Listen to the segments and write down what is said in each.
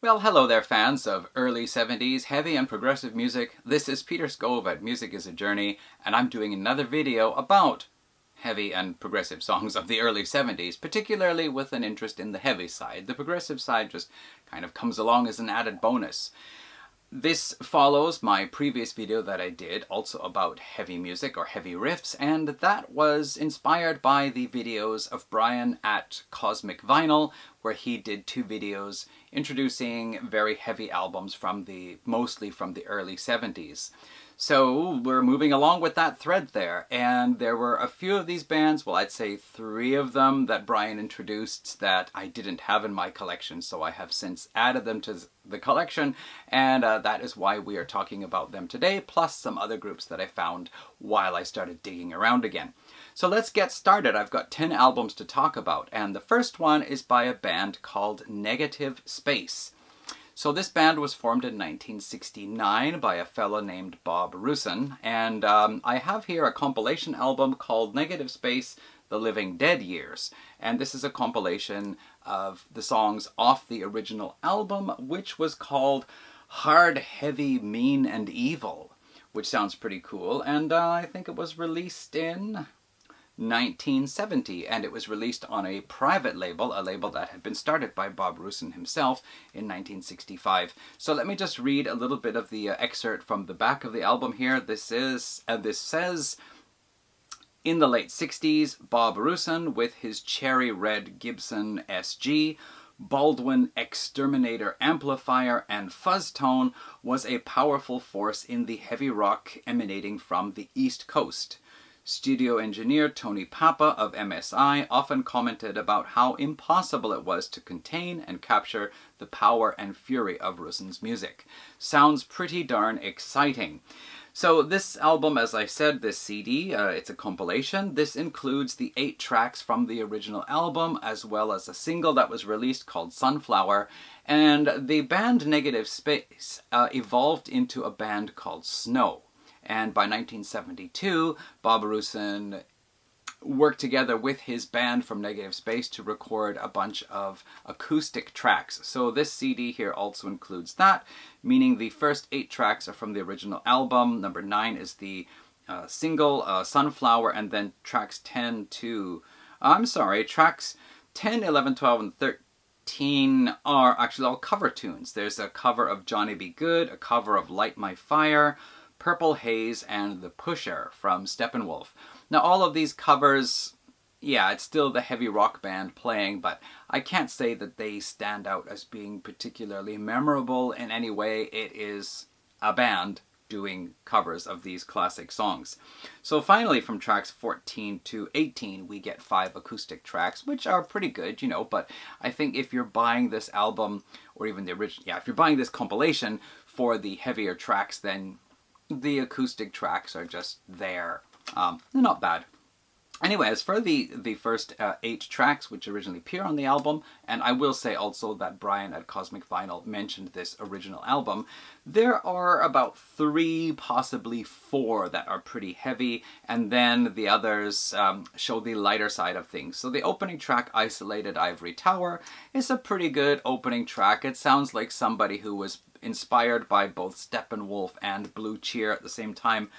Well, hello there, fans of early 70s heavy and progressive music. This is Peter Skov at Music is a Journey, and I'm doing another video about heavy and progressive songs of the early 70s, particularly with an interest in the heavy side. The progressive side just kind of comes along as an added bonus. This follows my previous video that I did, also about heavy music or heavy riffs, and that was inspired by the videos of Brian at Cosmic Vinyl, where he did two videos introducing very heavy albums from mostly from the early 70s. So we're moving along with that thread there, and there were a few of these bands, well, I'd say 3 of them that Brian introduced that I didn't have in my collection, so I have since added them to the collection, and that is why we are talking about them today, plus some other groups that I found while I started digging around again. So let's get started. I've got 10 albums to talk about, and the first one is by a band called Negative Space. So this band was formed in 1969 by a fellow named Bob Rusin, and I have here a compilation album called Negative Space, The Living Dead Years, and this is a compilation of the songs off the original album, which was called Hard, Heavy, Mean and Evil, which sounds pretty cool, and I think it was released in 1970, and it was released on a private label, a label that had been started by Bob Rusin himself in 1965. So let me just read a little bit of the excerpt from the back of the album here. This says, in the late 60s, Bob Rusin with his cherry red Gibson SG, Baldwin Exterminator amplifier and fuzz tone was a powerful force in the heavy rock emanating from the East Coast. Studio engineer Tony Papa of MSI often commented about how impossible it was to contain and capture the power and fury of Rusin's music. Sounds pretty darn exciting. So this album, as I said, this CD, it's a compilation. This includes the 8 tracks from the original album, as well as a single that was released called Sunflower. And the band Negative Space evolved into a band called Snow. And by 1972, Bob Rusin worked together with his band from Negative Space to record a bunch of acoustic tracks. So this CD here also includes that, meaning the first 8 tracks are from the original album. Number 9 is the single, Sunflower, and then tracks 10, 11, 12, and 13 are actually all cover tunes. There's a cover of Johnny B. Good, a cover of Light My Fire, Purple Haze, and The Pusher from Steppenwolf. Now all of these covers, yeah, it's still the heavy rock band playing, but I can't say that they stand out as being particularly memorable in any way. It is a band doing covers of these classic songs. So finally, from tracks 14 to 18, we get 5 acoustic tracks, which are pretty good, you know, but I think if you're buying this album, or even the original, yeah, if you're buying this compilation for the heavier tracks, then the acoustic tracks are just there. They're not bad. Anyway, as for the first 8 tracks which originally appear on the album, and I will say also that Brian at Cosmic Vinyl mentioned this original album, there are about 3, possibly 4 that are pretty heavy, and then the others show the lighter side of things. So the opening track, Isolated Ivory Tower, is a pretty good opening track. It sounds like somebody who was inspired by both Steppenwolf and Blue Cheer at the same time.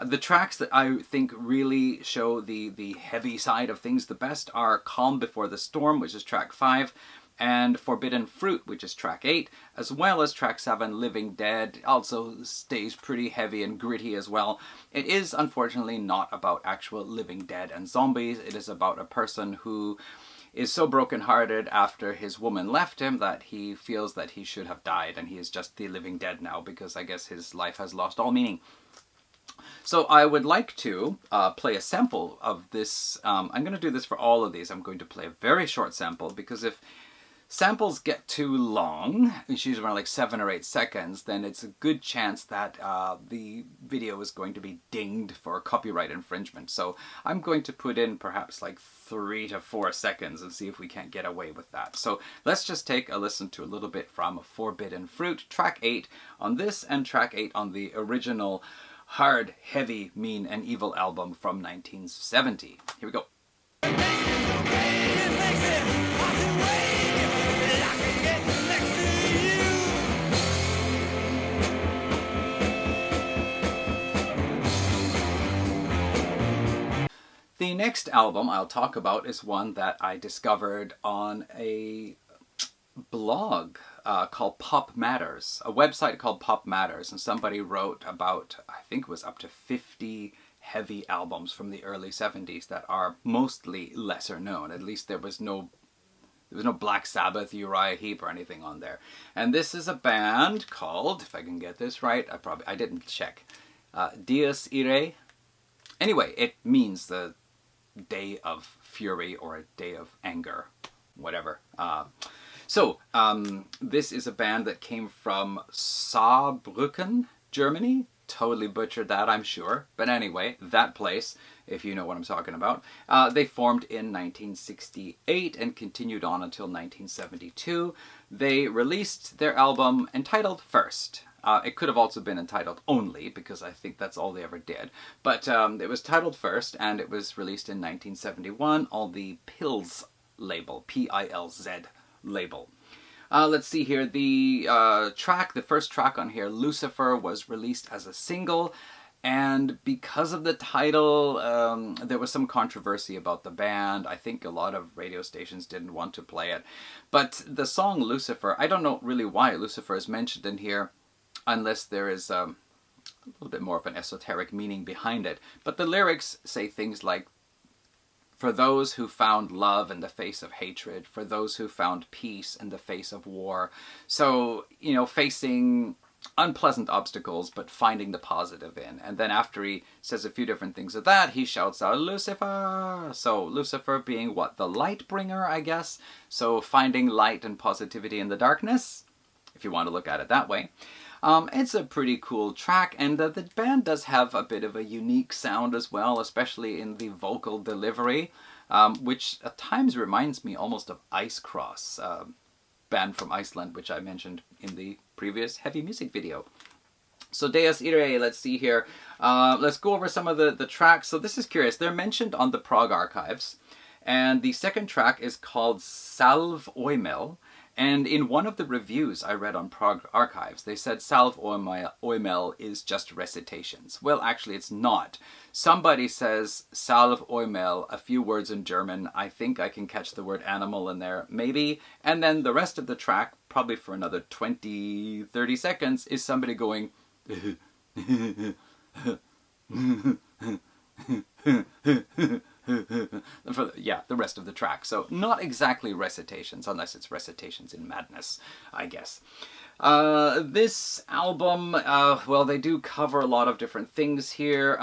The tracks that I think really show the heavy side of things the best are Calm Before the Storm, which is track 5, and Forbidden Fruit, which is track 8, as well as track 7, Living Dead, also stays pretty heavy and gritty as well. It is unfortunately not about actual living dead and zombies. It is about a person who is so brokenhearted after his woman left him that he feels that he should have died, and he is just the living dead now because I guess his life has lost all meaning. So I would like to play a sample of this. I'm going to do this for all of these. I'm going to play a very short sample, because if samples get too long, it's usually around like 7 or 8 seconds, then it's a good chance that the video is going to be dinged for copyright infringement. So I'm going to put in perhaps like 3 to 4 seconds and see if we can't get away with that. So let's just take a listen to a little bit from Forbidden Fruit, track 8 on this, and track 8 on the original Hard, Heavy, Mean and Evil album from 1970. Here we go. It makes it hard to wait. I can get next to you. The next album I'll talk about is one that I discovered on a blog called Pop Matters, a website called Pop Matters, and somebody wrote about, I think it was up to 50 heavy albums from the early 70s that are mostly lesser known. At least there was no Black Sabbath, Uriah Heep or anything on there. And this is a band called, if I can get this right, I didn't check, Dies Irae. Anyway, it means the day of fury or a day of anger, whatever. This is a band that came from Saarbrücken, Germany. Totally butchered that, I'm sure. But anyway, that place, if you know what I'm talking about. They formed in 1968 and continued on until 1972. They released their album entitled First. It could have also been entitled Only, because I think that's all they ever did. But it was titled First, and it was released in 1971 on the Pilz label, P-I-L-Z label. Let's see here, the first track on here, Lucifer, was released as a single, and because of the title, there was some controversy about the band. I think a lot of radio stations didn't want to play it. But the song Lucifer, I don't know really why Lucifer is mentioned in here, unless there is a little bit more of an esoteric meaning behind it. But the lyrics say things like, for those who found love in the face of hatred, for those who found peace in the face of war. So, you know, facing unpleasant obstacles, but finding the positive in. And then after he says a few different things of that, he shouts out, Lucifer! So Lucifer being what? The light bringer, I guess? So finding light and positivity in the darkness, if you want to look at it that way. It's a pretty cool track, and the band does have a bit of a unique sound as well, especially in the vocal delivery, which at times reminds me almost of Ice Cross, band from Iceland, which I mentioned in the previous heavy music video. So Dies Irae, let's see here. Let's go over some of the tracks. So this is curious. They're mentioned on the Prog Archives, and the second track is called Salve Oimel. And in one of the reviews I read on Prog Archives, they said Salve Oimel is just recitations. Well, actually it's not. Somebody says Salve Oimel, a few words in German. I think I can catch the word animal in there, maybe. And then the rest of the track, probably for another 20, 30 seconds, is somebody going... yeah, the rest of the track. So not exactly recitations, unless it's recitations in madness, I guess. This album, well, they do cover a lot of different things here.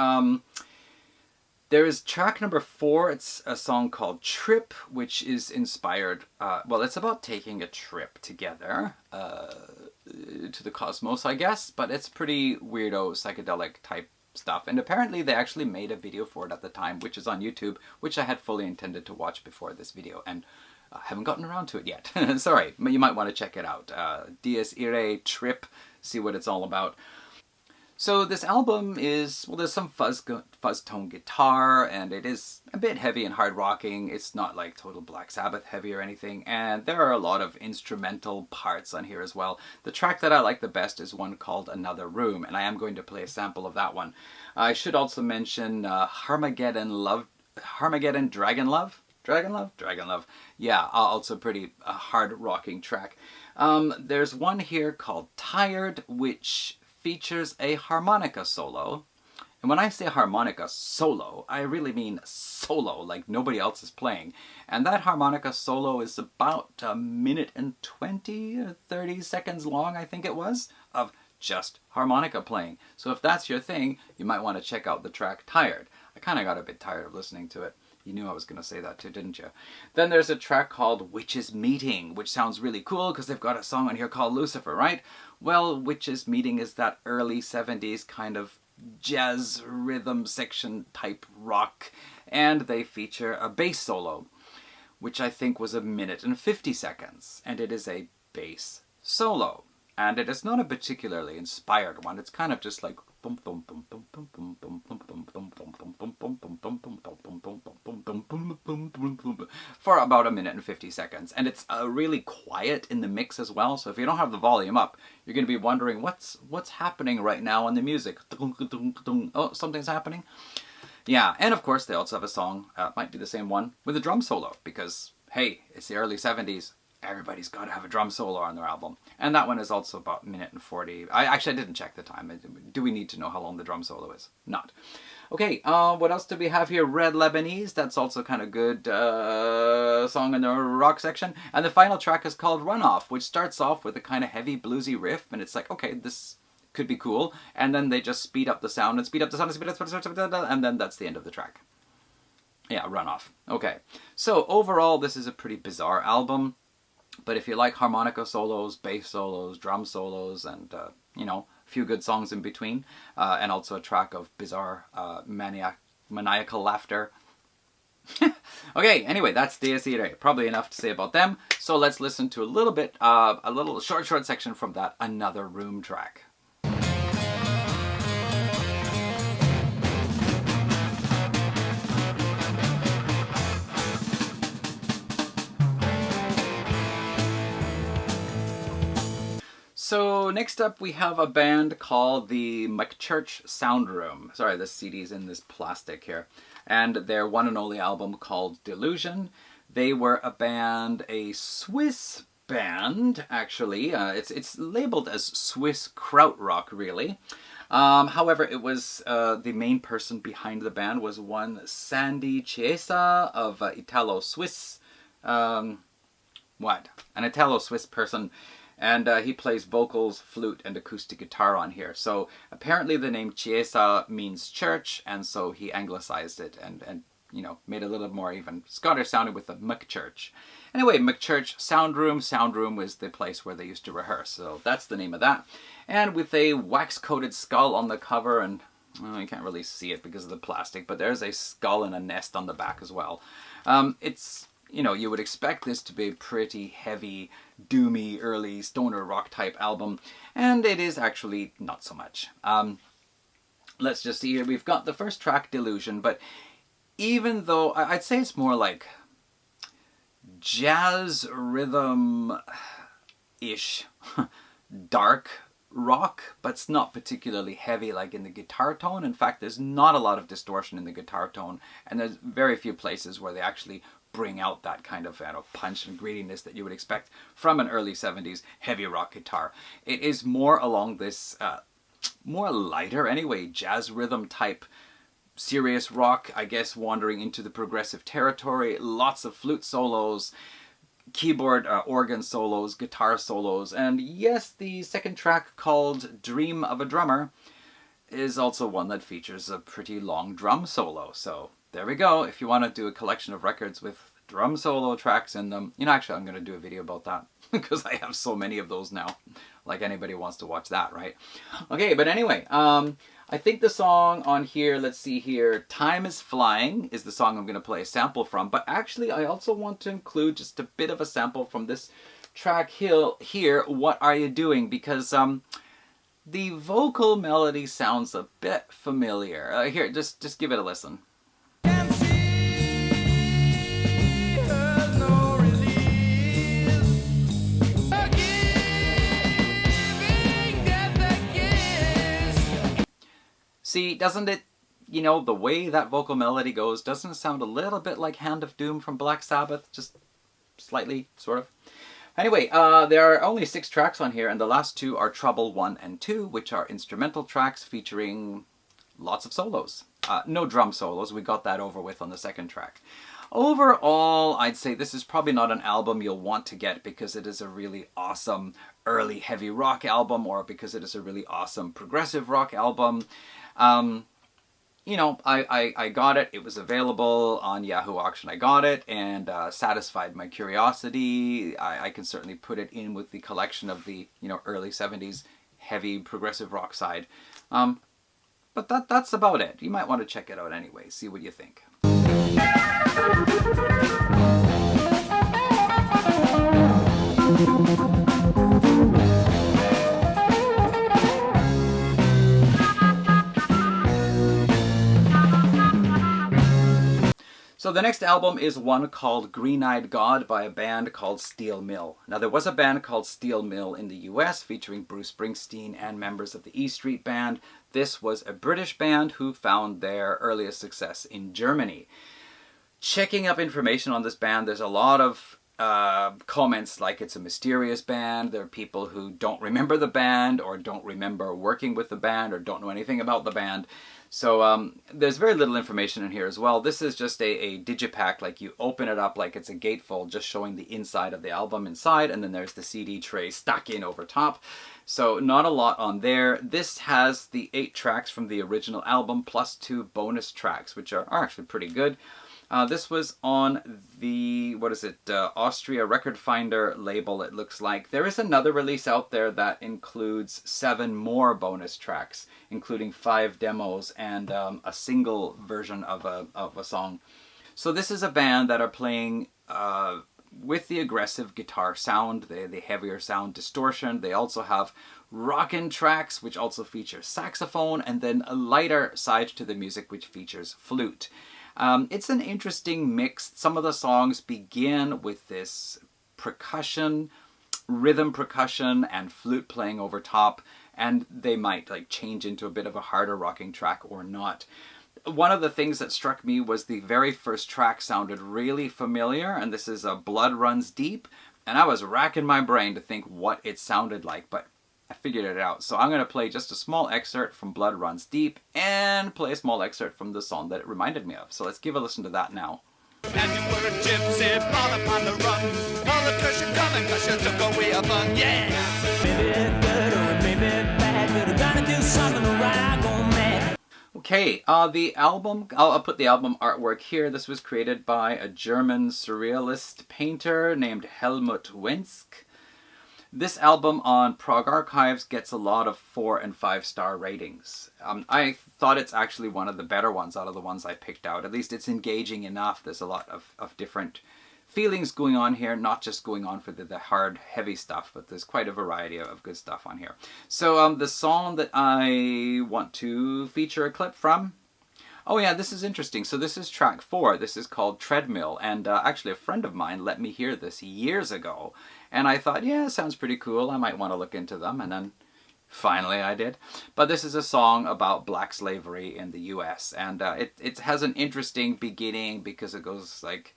There is track number 4. It's a song called Trip, which is inspired, well, it's about taking a trip together to the cosmos, I guess, but it's pretty weirdo, psychedelic type stuff, and apparently they actually made a video for it at the time, which is on YouTube, which I had fully intended to watch before this video, and haven't gotten around to it yet. Sorry, but you might want to check it out. Dies Irae, Trip, see what it's all about. So this album is, well, there's some fuzz tone guitar, and it is a bit heavy and hard rocking. It's not like total Black Sabbath heavy or anything, and there are a lot of instrumental parts on here as well. The track that I like the best is one called Another Room, and I am going to play a sample of that one. I should also mention Dragon Love? Yeah, also pretty hard rocking track. There's one here called Tired, which features a harmonica solo. And when I say harmonica solo, I really mean solo, like nobody else is playing. And that harmonica solo is about a minute and 20 or 30 seconds long, I think it was, of just harmonica playing. So if that's your thing, you might want to check out the track Tired. I kind of got a bit tired of listening to it. You knew I was going to say that too, didn't you? Then there's a track called Witches Meeting, which sounds really cool because they've got a song on here called Lucifer, right? Well, Witches Meeting is that early 70s kind of jazz rhythm section type rock, and they feature a bass solo, which I think was a minute and 50 seconds, and it is a bass solo. And it is not a particularly inspired one. It's kind of just like for about a minute and 50 seconds. And it's really quiet in the mix as well. So if you don't have the volume up, you're going to be wondering what's happening right now in the music. Oh, something's happening. Yeah, and of course they also have a song, might be the same one, with a drum solo, because, hey, it's the early 70s, everybody's got to have a drum solo on their album. And that one is also about 1:40. I didn't check the time. Do we need to know how long the drum solo is? Not. Okay, what else do we have here? Red Lebanese, that's also kind of good song in the rock section. And the final track is called Runoff, which starts off with a kind of heavy bluesy riff, and it's like, okay, this could be cool. And then they just speed up the sound and speed up the sound and speed up the sound, and then that's the end of the track. Yeah, Runoff. Okay, so overall this is a pretty bizarre album, but if you like harmonica solos, bass solos, drum solos, and you know, a few good songs in between, and also a track of bizarre maniacal laughter. Okay, anyway, that's Dies Irae. Probably enough to say about them. So let's listen to a little short section from that Another Room track. So next up we have a band called the McChurch Soundroom. Sorry, this CD's in this plastic here. And their one and only album called Delusion. They were a band, a Swiss band, actually. It's labeled as Swiss krautrock, really. However, it was the main person behind the band was one Sandy Chiesa of Italo-Swiss. An Italo-Swiss person. And he plays vocals, flute, and acoustic guitar on here. So apparently the name Chiesa means church, and so he anglicized it and you know, made it a little more even Scottish sounding with the McChurch. Anyway, McChurch Soundroom. Soundroom was the place where they used to rehearse, so that's the name of that. And with a wax-coated skull on the cover, and well, you can't really see it because of the plastic, but there's a skull and a nest on the back as well. It's, you know, you would expect this to be a pretty heavy, doomy, early stoner rock type album, and it is actually not so much. Let's just see here. We've got the first track, Delusion, but even though I'd say it's more like jazz rhythm-ish, dark rock, but it's not particularly heavy like in the guitar tone. In fact, there's not a lot of distortion in the guitar tone, and there's very few places where they actually bring out that kind of punch and grittiness that you would expect from an early 70s heavy rock guitar. It is more along this, more lighter anyway, jazz rhythm type, serious rock, I guess, wandering into the progressive territory. Lots of flute solos, keyboard, organ solos, guitar solos, and yes, the second track called Dream of a Drummer is also one that features a pretty long drum solo. So there we go. If you want to do a collection of records with drum solo tracks in them, you know, actually I'm going to do a video about that because I have so many of those now. Like anybody wants to watch that, right? Okay, but anyway, I think the song on here, let's see here, Time is Flying is the song I'm going to play a sample from, but actually I also want to include just a bit of a sample from this track here, What Are You Doing? Because the vocal melody sounds a bit familiar. Here, just give it a listen. See, doesn't it, you know, the way that vocal melody goes, doesn't it sound a little bit like Hand of Doom from Black Sabbath? Just slightly, sort of. Anyway, there are only 6 tracks on here, and the last 2 are Trouble 1 and 2, which are instrumental tracks featuring lots of solos. No drum solos, we got that over with on the second track. Overall, I'd say this is probably not an album you'll want to get because it is a really awesome early heavy rock album, or because it is a really awesome progressive rock album. You know, I got it. It was available on Yahoo Auction. I got it and satisfied my curiosity. I can certainly put it in with the collection of the, you know, early 70s heavy progressive rock side. But that's about it. You might want to check it out anyway. See what you think. So the next album is one called Green-Eyed God by a band called Steel Mill. Now there was a band called Steel Mill in the US featuring Bruce Springsteen and members of the E Street Band. This was a British band who found their earliest success in Germany. Checking up information on this band, there's a lot of comments like it's a mysterious band. There are people who don't remember the band or don't remember working with the band or don't know anything about the band. So there's very little information in here as well. This is just a digipack, like you open it up like it's a gatefold, just showing the inside of the album inside, and then there's the CD tray stuck in over top. So not a lot on there. This has the 8 tracks from the original album plus 2 bonus tracks, which are actually pretty good. This was on the, Austria Record Finder label, it looks like. There is another release out there that includes 7 more bonus tracks, including 5 demos and a single version of a song. So this is a band that are playing with the aggressive guitar sound, the heavier sound distortion. They also have rockin' tracks, which also feature saxophone, and then a lighter side to the music, which features flute. It's an interesting mix. Some of the songs begin with this percussion, rhythm percussion, and flute playing over top, and they might like change into a bit of a harder rocking track or not. One of the things that struck me was the very first track sounded really familiar, and this is Blood Runs Deep, and I was racking my brain to think what it sounded like, but I figured it out. So I'm going to play just a small excerpt from Blood Runs Deep and play a small excerpt from the song that it reminded me of. So let's give a listen to that now. And you were a gypsy, born upon the run. All the curse you're coming, cause you took away our fun, yeah! Maybe good or maybe bad, but I gotta do something right, I go mad. Okay, the album, I'll put the album artwork here. This was created by a German surrealist painter named Helmut Wensk. This album on Prog Archives gets a lot of 4 and 5 star ratings. I thought it's actually one of the better ones out of the ones I picked out. At least it's engaging enough. There's a lot of different feelings going on here, not just going on for the hard, heavy stuff, but there's quite a variety of good stuff on here. So the song that I want to feature a clip from, oh yeah, this is interesting. So this is track 4. This is called Treadmill, and actually a friend of mine let me hear this years ago. And I thought, yeah, it sounds pretty cool. I might want to look into them. And then finally I did. But this is a song about black slavery in the US. And it has an interesting beginning because it goes like,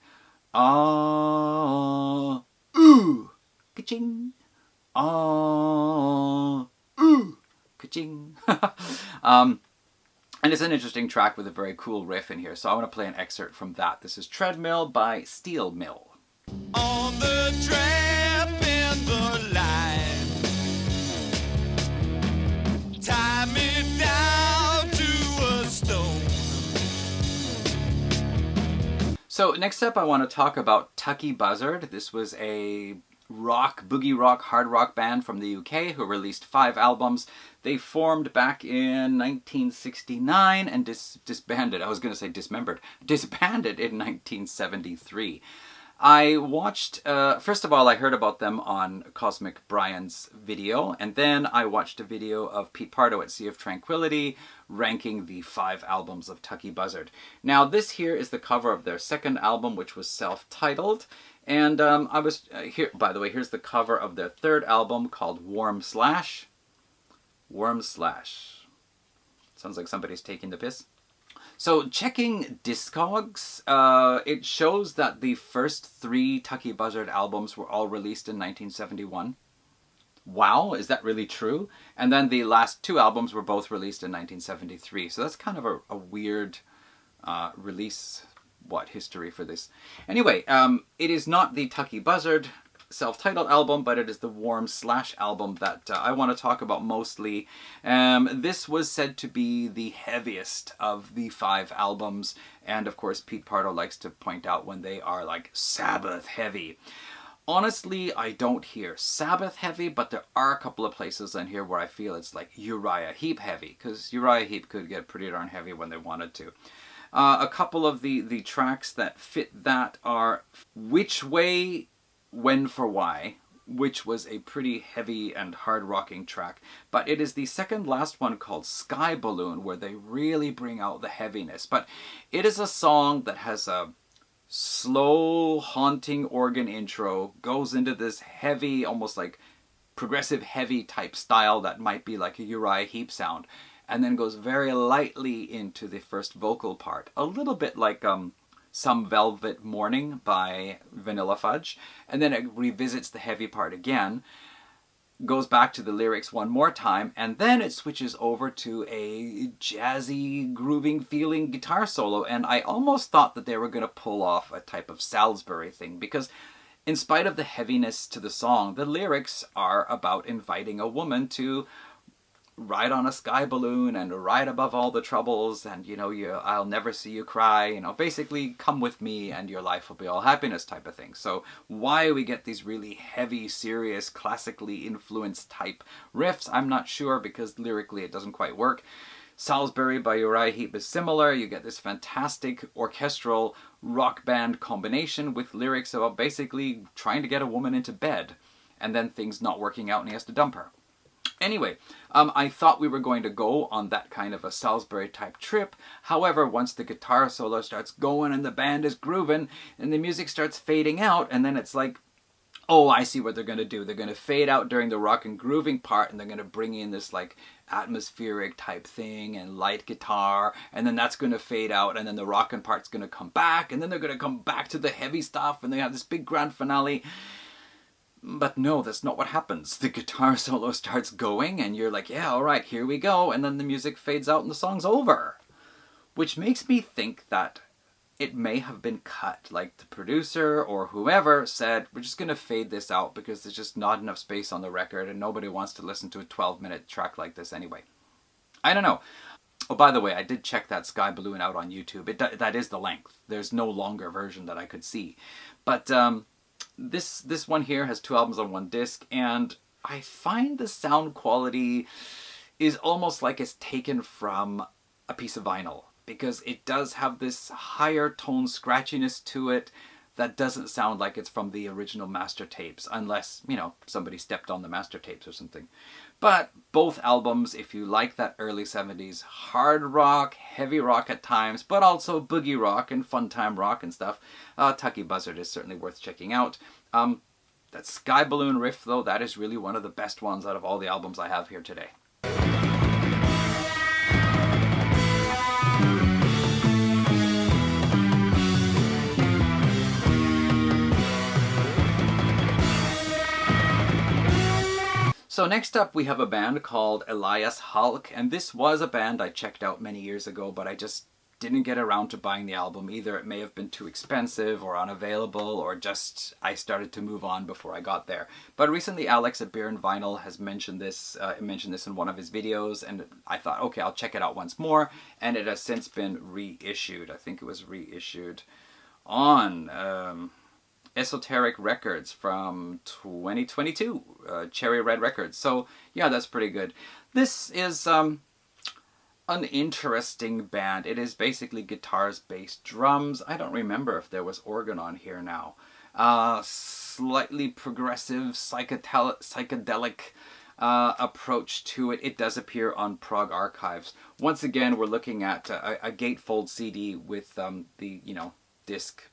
ah, ooh, ka-ching, ah, ooh, ka-ching. And it's an interesting track with a very cool riff in here. So I want to play an excerpt from that. This is Treadmill by Steel Mill. On the trap in the line, tie me down to a stone. So next up I want to talk about Tucky Buzzard. This was a boogie rock, hard rock band from the UK who released 5 albums. They formed back in 1969 and disbanded. I was going to say dismembered. Disbanded in 1973. I watched, first of all, I heard about them on Cosmic Brian's video, and then I watched a video of Pete Pardo at Sea of Tranquility ranking the 5 albums of Tucky Buzzard. Now this here is the cover of their second album, which was self-titled, and I was, here, by the way, here's the cover of their third album called Warm Slash. Warm Slash. Sounds like somebody's taking the piss. So checking Discogs, it shows that the first 3 Tucky Buzzard albums were all released in 1971. Wow, is that really true? And then the last 2 albums were both released in 1973. So that's kind of a weird release, history for this. Anyway, it is not the Tucky Buzzard self-titled album, but it is the Warm Slash album that I want to talk about mostly. This was said to be the heaviest of the 5 albums, and of course Pete Pardo likes to point out when they are like Sabbath heavy. Honestly, I don't hear Sabbath heavy, but there are a couple of places in here where I feel it's like Uriah Heep heavy, because Uriah Heep could get pretty darn heavy when they wanted to. A couple of the tracks that fit that are Which Way, When for Why, which was a pretty heavy and hard rocking track, but it is the second last one called Sky Balloon where they really bring out the heaviness. But it is a song that has a slow, haunting organ intro, goes into this heavy, almost like progressive heavy type style that might be like a Uriah Heep sound, and then goes very lightly into the first vocal part, a little bit like Some Velvet Morning by Vanilla Fudge, and then it revisits the heavy part again, goes back to the lyrics one more time, and then it switches over to a jazzy, grooving, feeling guitar solo, and I almost thought that they were going to pull off a type of Salisbury thing, because in spite of the heaviness to the song, the lyrics are about inviting a woman to ride on a sky balloon and ride above all the troubles, and I'll never see you cry, basically come with me and your life will be all happiness type of thing. So why we get these really heavy, serious, classically influenced type riffs, I'm not sure, because lyrically it doesn't quite work. Salisbury by Uriah Heep is similar. You get this fantastic orchestral rock band combination with lyrics about basically trying to get a woman into bed and then things not working out and he has to dump her. Anyway, I thought we were going to go on that kind of a Salisbury type trip. However, once the guitar solo starts going and the band is grooving and the music starts fading out, and then it's like, oh, I see what they're going to do. They're going to fade out during the rock and grooving part, and they're going to bring in this like atmospheric type thing and light guitar, and then that's going to fade out, and then the rockin' part's going to come back, and then they're going to come back to the heavy stuff, and they have this big grand finale. But no, that's not what happens. The guitar solo starts going and you're like, yeah, all right, here we go. And then the music fades out and the song's over. Which makes me think that it may have been cut. Like the producer or whoever said, we're just going to fade this out because there's just not enough space on the record and nobody wants to listen to a 12-minute track like this anyway. I don't know. Oh, by the way, I did check that Sky Balloon out on YouTube. That is the length. There's no longer version that I could see. But this one here has 2 albums on 1 disc, and I find the sound quality is almost like it's taken from a piece of vinyl, because it does have this higher tone scratchiness to it that doesn't sound like it's from the original master tapes, unless, somebody stepped on the master tapes or something. But both albums, if you like that early 70s hard rock, heavy rock at times, but also boogie rock and fun time rock and stuff, Tucky Buzzard is certainly worth checking out. That Sky Balloon riff, though, that is really one of the best ones out of all the albums I have here today. So next up we have a band called Elias Hulk, and this was a band I checked out many years ago, but I just didn't get around to buying the album. Either it may have been too expensive or unavailable, or just I started to move on before I got there. But recently Alex at Beer and Vinyl has mentioned this in one of his videos, and I thought, okay, I'll check it out once more, and it has since been reissued. I think it was reissued on Esoteric Records from 2022, Cherry Red Records. So yeah, that's pretty good. This is an interesting band. It is basically guitars, bass, drums. I don't remember if there was organ on here now. Slightly progressive, psychedelic approach to it. It does appear on Prog Archives. Once again, we're looking at a gatefold CD with the disc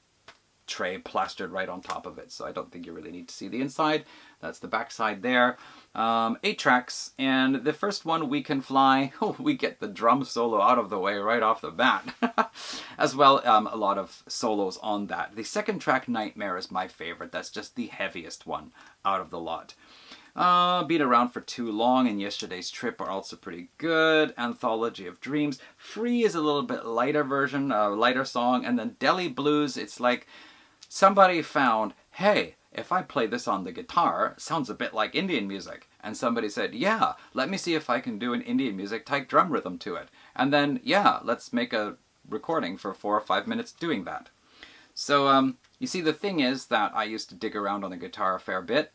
tray plastered right on top of it, so I don't think you really need to see the inside. That's the back side there. 8 tracks, and the first one, We Can Fly, we get the drum solo out of the way right off the bat. As well, a lot of solos on that. The second track, Nightmare, is my favorite. That's just the heaviest one out of the lot. Beat Around for Too Long and Yesterday's Trip are also pretty good. Anthology of Dreams. Free is a little bit lighter version, lighter song, and then Delhi Blues, it's like somebody found, hey, if I play this on the guitar, it sounds a bit like Indian music. And somebody said, yeah, let me see if I can do an Indian music type drum rhythm to it. And then, yeah, let's make a recording for 4 or 5 minutes doing that. So, you see, the thing is that I used to dig around on the guitar a fair bit.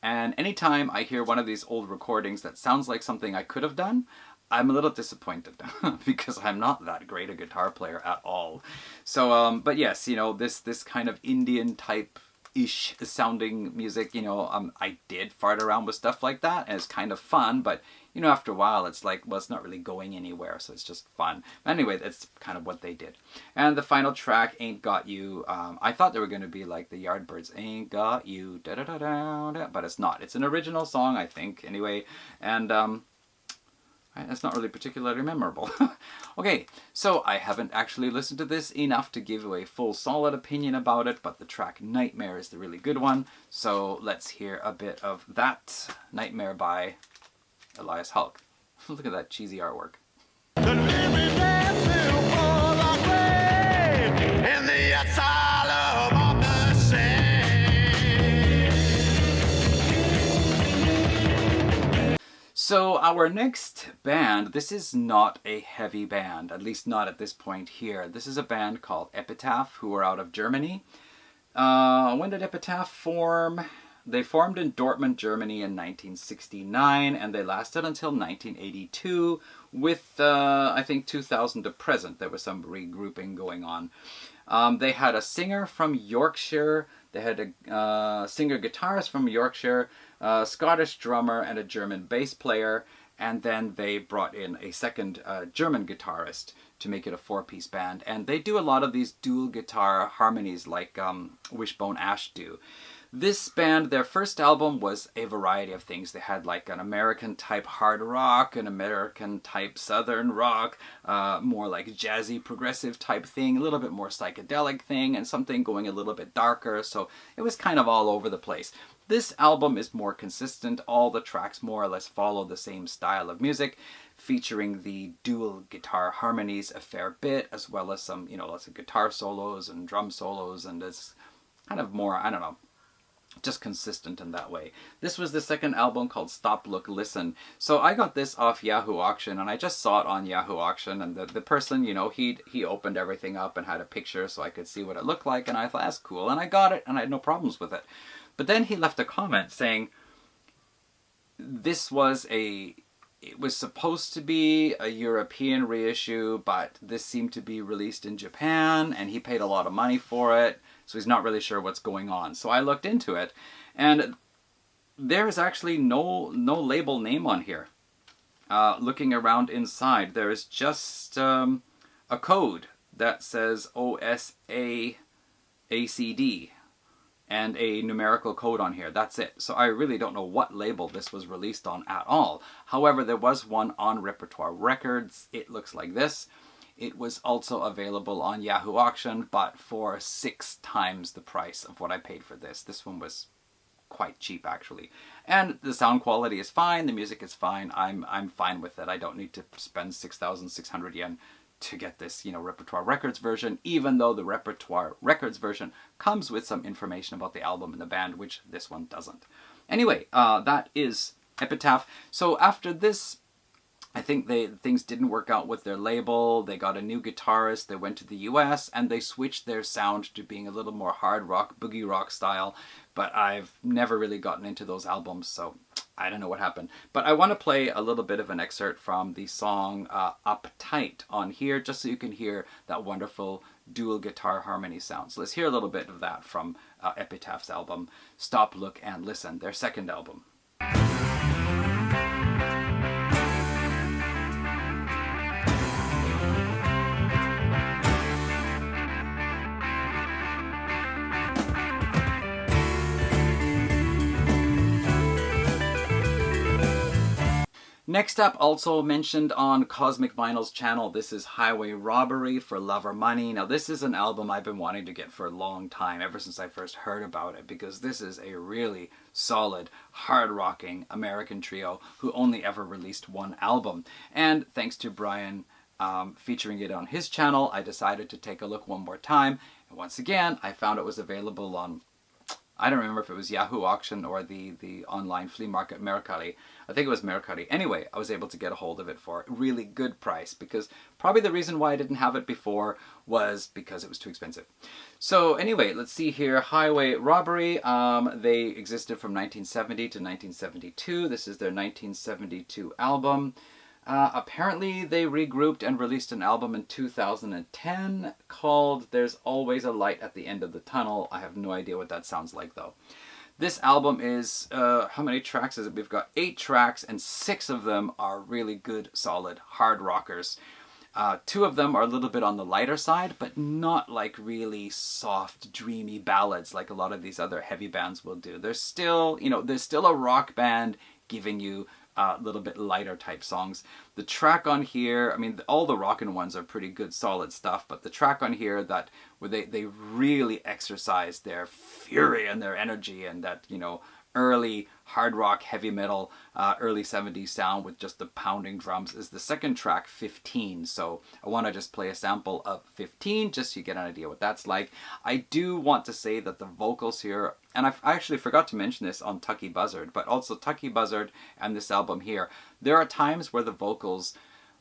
And anytime I hear one of these old recordings that sounds like something I could have done, I'm a little disappointed because I'm not that great a guitar player at all. So, but yes, this kind of Indian type ish sounding music. You know, I did fart around with stuff like that, and it's kind of fun, but you know, after a while it's like, well, it's not really going anywhere, so it's just fun. Anyway, that's kind of what they did. And the final track, Ain't Got You, I thought they were going to be like the Yardbirds, Ain't Got You, da da da da da, but it's not. It's an original song, I think, anyway, and that's not really particularly memorable. Okay, so I haven't actually listened to this enough to give you a full solid opinion about it, but the track Nightmare is the really good one, so let's hear a bit of that. Nightmare by Elias Hulk. Look at that cheesy artwork. So our next band, this is not a heavy band, at least not at this point here. This is a band called Epitaph, who are out of Germany. When did Epitaph form? They formed in Dortmund, Germany in 1969, and they lasted until 1982 with, I think, 2000 to present. There was some regrouping going on. They had a singer from Yorkshire, they had a singer-guitarist from Yorkshire, a Scottish drummer, and a German bass player, and then they brought in a second German guitarist to make it a four-piece band. And they do a lot of these dual guitar harmonies like Wishbone Ash do. This band, their first album was a variety of things. They had like an American type hard rock, an American type southern rock, more like jazzy progressive type thing, a little bit more psychedelic thing, and something going a little bit darker. So it was kind of all over the place. This album is more consistent. All the tracks more or less follow the same style of music, featuring the dual guitar harmonies a fair bit, as well as some, you know, lots of guitar solos and drum solos, and it's kind of more, I don't know, just consistent in that way. This was the second album called Stop, Look, Listen. So I got this off Yahoo Auction, and I just saw it on Yahoo Auction, and the person, you know, he opened everything up and had a picture so I could see what it looked like, and I thought, that's cool, and I got it, and I had no problems with it. But then he left a comment saying this was it was supposed to be a European reissue, but this seemed to be released in Japan, and he paid a lot of money for it, so he's not really sure what's going on. So I looked into it, and there is actually no label name on here. Looking around inside, there is just a code that says OSAACD and a numerical code on here. That's it. So I really don't know what label this was released on at all. However, there was one on Repertoire Records. It looks like this. It was also available on Yahoo Auction, but for 6 times the price of what I paid for this. This one was quite cheap, actually. And the sound quality is fine, the music is fine, I'm fine with it. I don't need to spend 6,600 yen to get this, you know, Repertoire Records version, even though the Repertoire Records version comes with some information about the album and the band, which this one doesn't. Anyway, that is Epitaph. So after this, I think things didn't work out with their label. They got a new guitarist, they went to the US, and they switched their sound to being a little more hard rock, boogie rock style, but I've never really gotten into those albums, so I don't know what happened. But I want to play a little bit of an excerpt from the song Uptight on here, just so you can hear that wonderful dual guitar harmony sound. So let's hear a little bit of that from Epitaph's album, Stop, Look, and Listen, their second album. Next up, also mentioned on Cosmic Vinyl's channel, this is Highway Robbery for Love or Money. Now this is an album I've been wanting to get for a long time, ever since I first heard about it, because this is a really solid, hard-rocking American trio who only ever released one album. And thanks to Brian featuring it on his channel, I decided to take a look one more time. And once again, I found it was available on, I don't remember if it was Yahoo Auction or the online flea market Mercari. I think it was Mercari. Anyway, I was able to get a hold of it for a really good price, because probably the reason why I didn't have it before was because it was too expensive. So anyway, let's see here. Highway Robbery. They existed from 1970 to 1972. This is their 1972 album. Apparently they regrouped and released an album in 2010 called There's Always a Light at the End of the Tunnel. I have no idea what that sounds like though. This album is, how many tracks is it? We've got 8 tracks and 6 of them are really good, solid, hard rockers. 2 of them are a little bit on the lighter side, but not like really soft, dreamy ballads like a lot of these other heavy bands will do. There's still, there's still a rock band giving you a little bit lighter type songs. The track on here, I mean, all the rockin' ones are pretty good, solid stuff, but the track on here where they really exercise their fury and their energy and that, early hard rock, heavy metal, early 70s sound with just the pounding drums is the second track, 15. So I want to just play a sample of 15 just so you get an idea what that's like. I do want to say that the vocals here, and I actually forgot to mention this on Tucky Buzzard, but also Tucky Buzzard and this album here, there are times where the vocals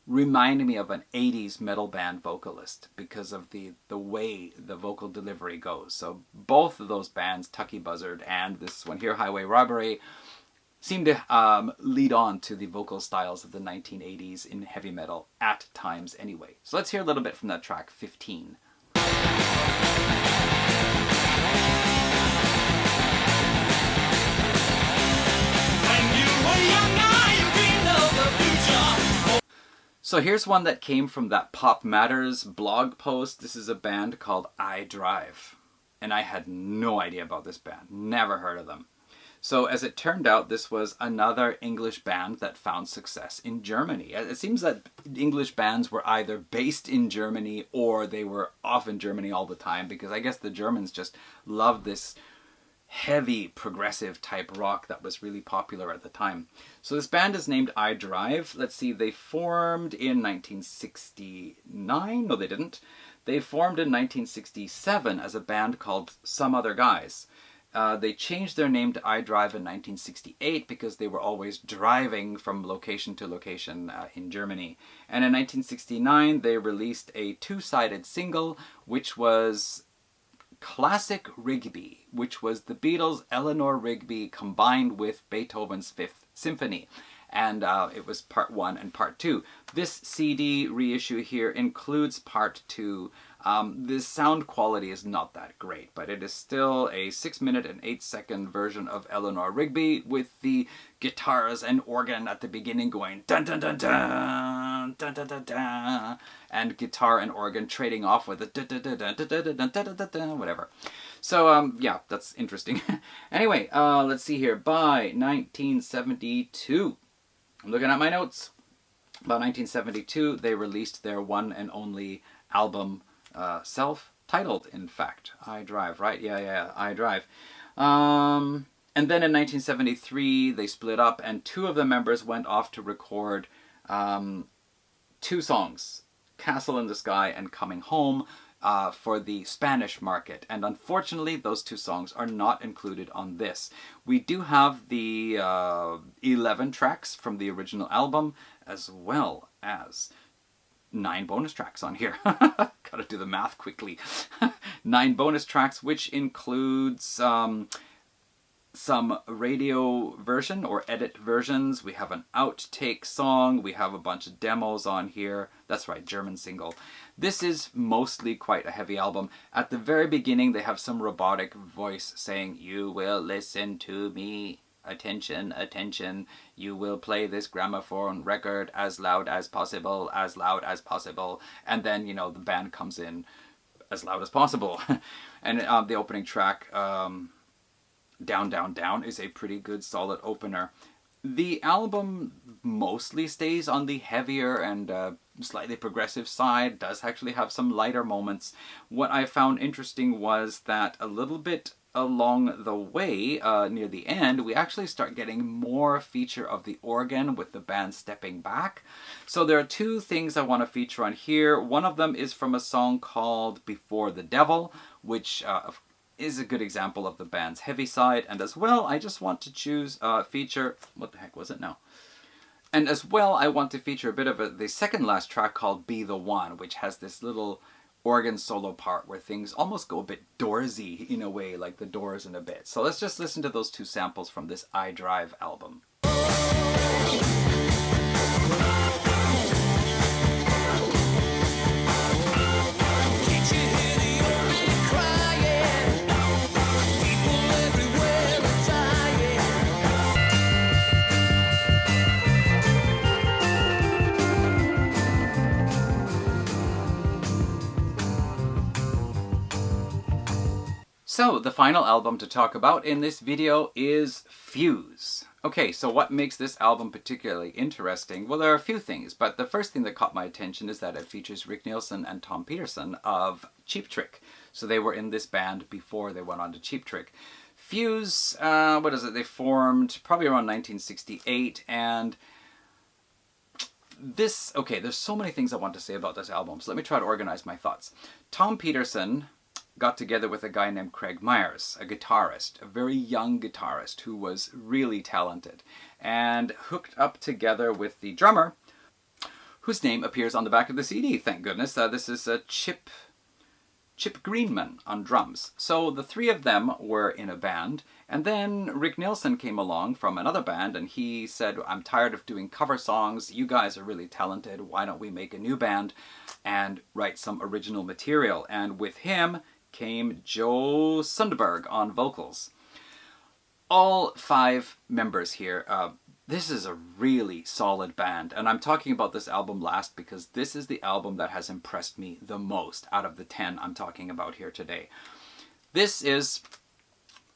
remind me of an 80s metal band vocalist because of the way the vocal delivery goes. So both of those bands, Tucky Buzzard and this one here, Highway Robbery, seem to lead on to the vocal styles of the 1980s in heavy metal at times anyway. So let's hear a little bit from that track, 15. So here's one that came from that Pop Matters blog post. This is a band called Irae. And I had no idea about this band. Never heard of them. So as it turned out, this was another English band that found success in Germany. It seems that English bands were either based in Germany or they were off in Germany all the time, because I guess the Germans just loved this heavy progressive type rock that was really popular at the time. So this band is named Irae. Let's see, they formed in 1969. No, they didn't. They formed in 1967 as a band called Some Other Guys. They changed their name to Irae in 1968 because they were always driving from location to location in Germany. And in 1969 they released a 2-sided single which was Classic Rigby, which was the Beatles' Eleanor Rigby combined with Beethoven's Fifth Symphony. And it was part 1 and part 2. This CD reissue here includes part 2. The sound quality is not that great, but it is still a 6-minute and 8-second version of Eleanor Rigby with the guitars and organ at the beginning going dun dun dun dun dun dun dun dun, and guitar and organ trading off with a dun dun dun dun dun dun dun dun dun, whatever. So yeah, that's interesting. Anyway, let's see here. By 1972, I'm looking at my notes. About 1972, they released their one and only album, self-titled, in fact. I Drive, right? Yeah, I Drive. And then in 1973, they split up, and 2 of the members went off to record 2 songs, Castle in the Sky and Coming Home, for the Spanish market. And unfortunately, those 2 songs are not included on this. We do have the 11 tracks from the original album, as well as 9 bonus tracks on here. Gotta do the math quickly. 9 bonus tracks, which includes some radio version or edit versions. We have an outtake song. We have a bunch of demos on here. That's right, German single. This is mostly quite a heavy album. At the very beginning, they have some robotic voice saying, "You will listen to me. Attention, attention. You will play this gramophone record as loud as possible, as loud as possible." And then, the band comes in as loud as possible. And the opening track, Down, Down, Down, is a pretty good solid opener. The album mostly stays on the heavier and slightly progressive side, does actually have some lighter moments. What I found interesting was that a little bit along the way, near the end, we actually start getting more feature of the organ with the band stepping back. So there are 2 things I want to feature on here. One of them is from a song called Before the Devil, which is a good example of the band's heavy side. And as well, I just want to choose feature, what the heck was it now? And as well, I want to feature a bit of the second last track called Be the One, which has this little organ solo part where things almost go a bit Doorsy in a way, like the Doors in a bit. So let's just listen to those 2 samples from this Irae album. So, the final album to talk about in this video is Fuse. Okay, so what makes this album particularly interesting? Well, there are a few things, but the first thing that caught my attention is that it features Rick Nielsen and Tom Petersson of Cheap Trick. So they were in this band before they went on to Cheap Trick. Fuse, they formed probably around 1968, and there's so many things I want to say about this album, so let me try to organize my thoughts. Tom Petersson got together with a guy named Craig Myers, a guitarist, a very young guitarist who was really talented, and hooked up together with the drummer, whose name appears on the back of the CD, thank goodness. This is Chip Greenman on drums. So the three of them were in a band, and then Rick Nielsen came along from another band, and he said, I'm tired of doing cover songs, you guys are really talented, why don't we make a new band and write some original material? And with him came Joe Sundberg on vocals. All five members here. This is a really solid band, and I'm talking about this album last because this is the album that has impressed me the most out of the 10 I'm talking about here today. This is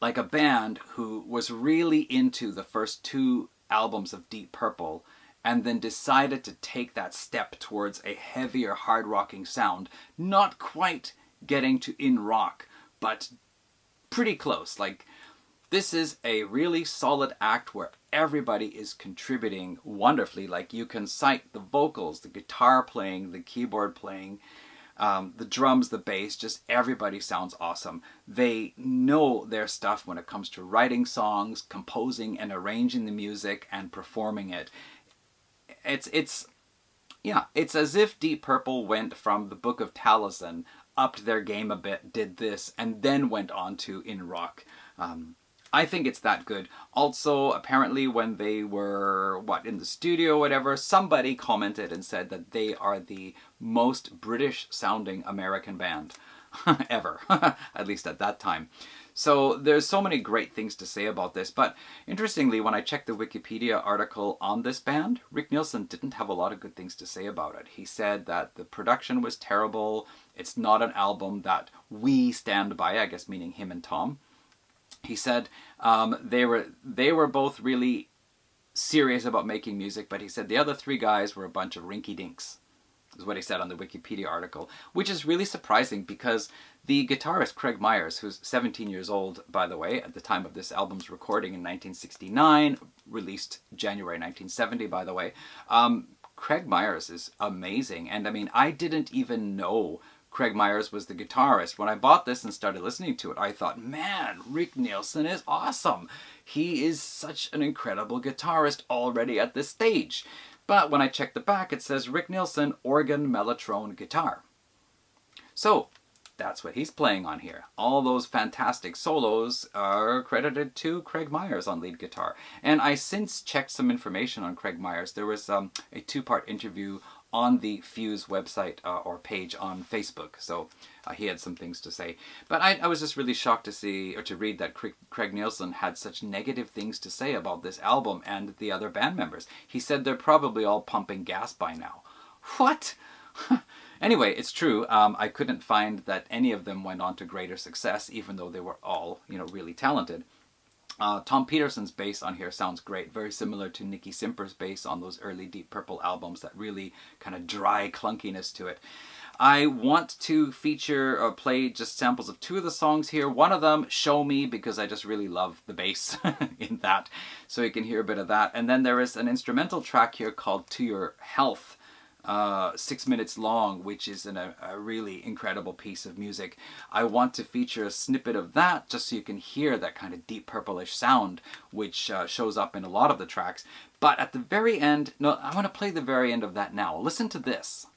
like a band who was really into the first two albums of Deep Purple and then decided to take that step towards a heavier, hard-rocking sound, not quite getting to in rock, but pretty close. Like, this is a really solid act where everybody is contributing wonderfully. Like, you can cite the vocals, the guitar playing, the keyboard playing, the drums, the bass, just everybody sounds awesome. They know their stuff when it comes to writing songs, composing and arranging the music, and performing it. It's as if Deep Purple went from the Book of Taliesin, upped their game a bit, did this, and then went on to in rock. I think it's that good. Also, apparently when they were, in the studio or whatever, somebody commented and said that they are the most British-sounding American band ever, at least at that time. So there's so many great things to say about this, but interestingly, when I checked the Wikipedia article on this band, Rick Nielsen didn't have a lot of good things to say about it. He said that the production was terrible, it's not an album that we stand by, I guess meaning him and Tom. He said they were both really serious about making music, but he said the other three guys were a bunch of rinky-dinks, is what he said on the Wikipedia article, which is really surprising because the guitarist Craig Myers, who's 17 years old, by the way, at the time of this album's recording in 1969, released January 1970, by the way, Craig Myers is amazing. And I mean, I didn't even know Craig Myers was the guitarist. When I bought this and started listening to it, I thought, man, Rick Nielsen is awesome. He is such an incredible guitarist already at this stage. But when I checked the back, it says Rick Nielsen, organ, mellotron, guitar. So that's what he's playing on here. All those fantastic solos are credited to Craig Myers on lead guitar. And I since checked some information on Craig Myers. There was a two-part interview on the Fuse website or page on Facebook, so he had some things to say. But I was just really shocked to see, or to read, that Craig Nielsen had such negative things to say about this album and the other band members. He said they're probably all pumping gas by now. What? Anyway, it's true. I couldn't find that any of them went on to greater success, even though they were all, really talented. Tom Petersson's bass on here sounds great, very similar to Nicky Simper's bass on those early Deep Purple albums, that really kind of dry clunkiness to it. I want to feature or play just samples of two of the songs here. One of them, Show Me, because I just really love the bass in that, so you can hear a bit of that. And then there is an instrumental track here called To Your Health, 6 minutes long, which is a really incredible piece of music. I want to feature a snippet of that just so you can hear that kind of Deep Purple-ish sound, which shows up in a lot of the tracks. But at the very end, no, I want to play the very end of that now. Listen to this.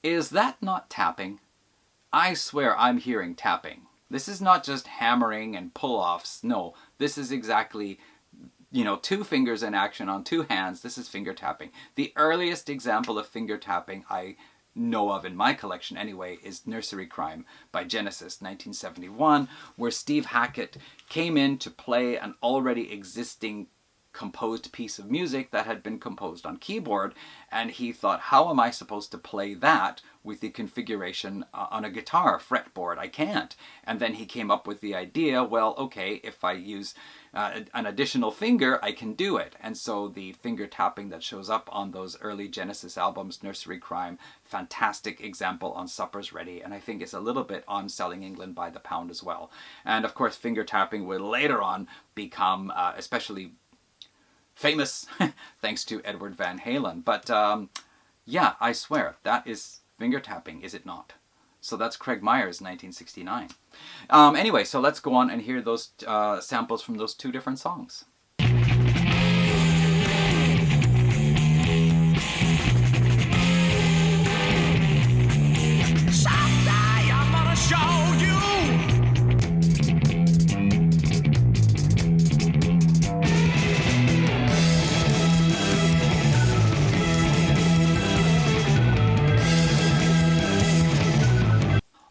Is that not tapping? I swear I'm hearing tapping. This is not just hammering and pull-offs. No, this is exactly, two fingers in action on two hands. This is finger tapping. The earliest example of finger tapping I know of in my collection anyway is Nursery Crime by Genesis, 1971, where Steve Hackett came in to play an already existing composed piece of music that had been composed on keyboard, and he thought, how am I supposed to play that with the configuration on a guitar fretboard? I can't. And then he came up with the idea, well, okay, if I use an additional finger, I can do it. And so the finger tapping that shows up on those early Genesis albums, Nursery Crime, fantastic example on Supper's Ready, and I think it's a little bit on Selling England by the Pound as well. And of course, finger tapping will later on become especially famous thanks to Edward Van Halen. But yeah, I swear, that is finger tapping, is it not? So that's Craig Myers, 1969. Anyway, so let's go on and hear those samples from those two different songs. Someday I'm gonna show you.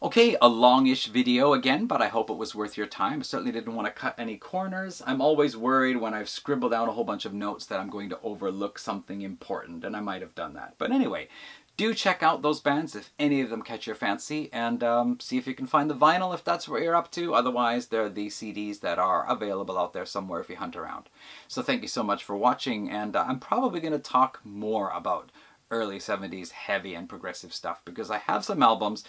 Okay, a longish video again, but I hope it was worth your time. I certainly didn't want to cut any corners. I'm always worried when I've scribbled out a whole bunch of notes that I'm going to overlook something important, and I might have done that. But anyway, do check out those bands if any of them catch your fancy, and see if you can find the vinyl if that's what you're up to. Otherwise, there are the CDs that are available out there somewhere if you hunt around. So thank you so much for watching, and I'm probably going to talk more about early 70s heavy and progressive stuff, because I have some albums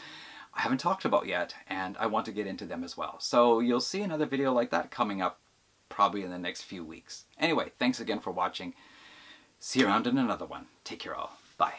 I haven't talked about yet, and I want to get into them as well. So you'll see another video like that coming up probably in the next few weeks. Anyway, thanks again for watching. See you around in another one. Take care all. Bye.